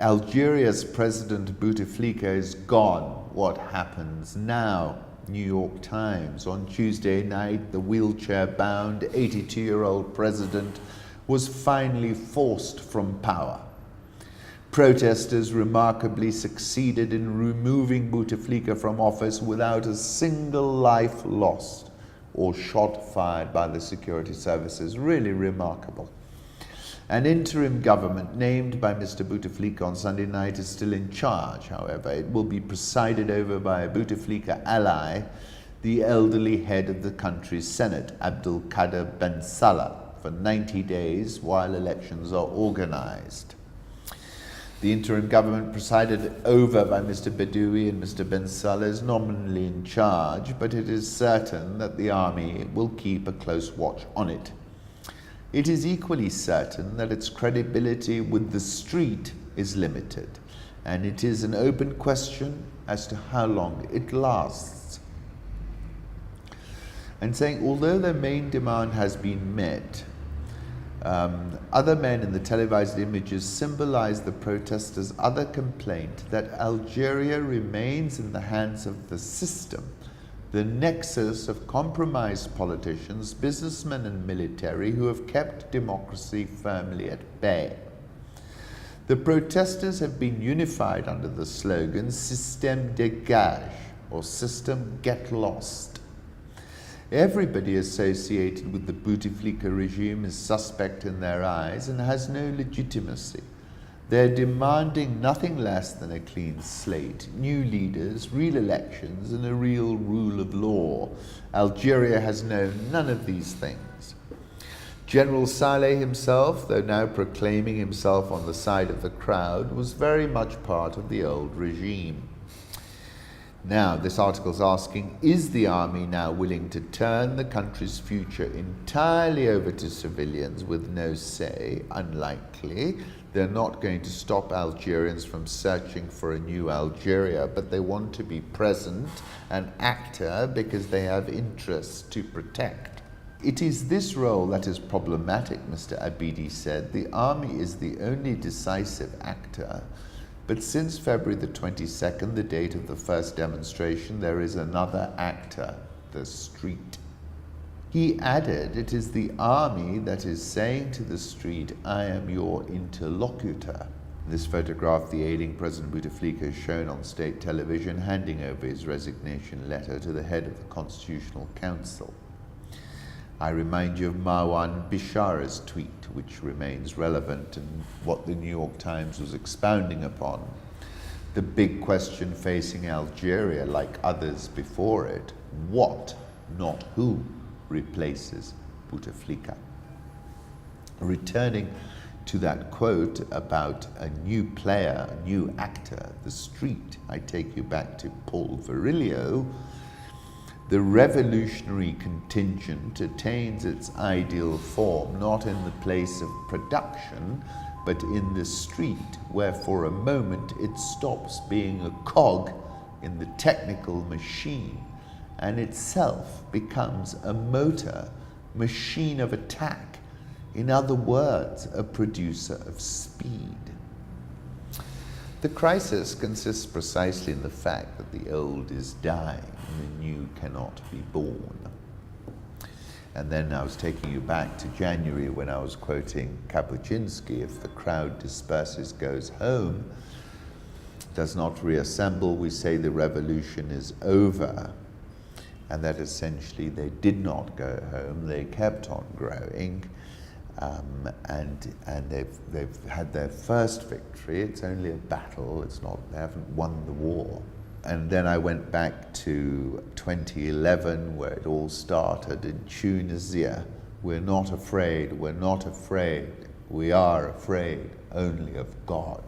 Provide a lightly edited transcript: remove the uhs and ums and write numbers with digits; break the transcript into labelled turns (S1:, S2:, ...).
S1: Algeria's President Bouteflika is gone. What happens now? New York Times. On Tuesday night, the wheelchair-bound 82-year-old president was finally forced from power. Protesters remarkably succeeded in removing Bouteflika from office without a single life lost or shot fired by the security services. Really remarkable. An interim government named by Mr. Bouteflika on Sunday night is still in charge, however. It will be presided over by a Bouteflika ally, the elderly head of the country's Senate, Abdelkader Ben Salah, for 90 days while elections are organized. The interim government presided over by Mr. Bedoui and Mr. Ben Salah is nominally in charge, but it is certain that the army will keep a close watch on it. It is equally certain that its credibility with the street is limited, and it is an open question as to how long it lasts. And saying, although their main demand has been met, other men in the televised images symbolize the protesters' other complaint that Algeria remains in the hands of the system, the nexus of compromised politicians, businessmen and military who have kept democracy firmly at bay. The protesters have been unified under the slogan Système dégage, or System Get Lost. Everybody associated with the Bouteflika regime is suspect in their eyes and has no legitimacy. They're demanding nothing less than a clean slate, new leaders, real elections, and a real rule of law. Algeria has known none of these things. General Saleh himself, though now proclaiming himself on the side of the crowd, was very much part of the old regime. Now, this article is asking, is the army now willing to turn the country's future entirely over to civilians with no say? Unlikely. They're not going to stop Algerians from searching for a new Algeria, but they want to be present, an actor, because they have interests to protect. It is this role that is problematic, Mr. Abidi said. The army is the only decisive actor. But since February the 22nd, the date of the first demonstration, there is another actor, the street. He added, it is the army that is saying to the street, I am your interlocutor. In this photograph, the ailing President Bouteflika is shown on state television handing over his resignation letter to the head of the Constitutional Council. I remind you of Marwan Bishara's tweet, which remains relevant and what the New York Times was expounding upon. The big question facing Algeria, like others before it, what, not who, replaces Bouteflika? Returning to that quote about a new player, a new actor, the street, I take you back to Paul Virilio. The revolutionary contingent attains its ideal form not in the place of production, but in the street, where for a moment it stops being a cog in the technical machine and itself becomes a motor, machine of attack, in other words, a producer of speed. The crisis consists precisely in the fact that the old is dying and the new cannot be born. And then I was taking you back to January when I was quoting Kapuscinski, if the crowd disperses, goes home, does not reassemble, we say the revolution is over. And that essentially they did not go home, they kept on growing. And they've had their first victory. It's only a battle. It's not. They haven't won the war. And then I went back to 2011, where it all started in Tunisia. We're not afraid. We're not afraid. We are afraid only of God.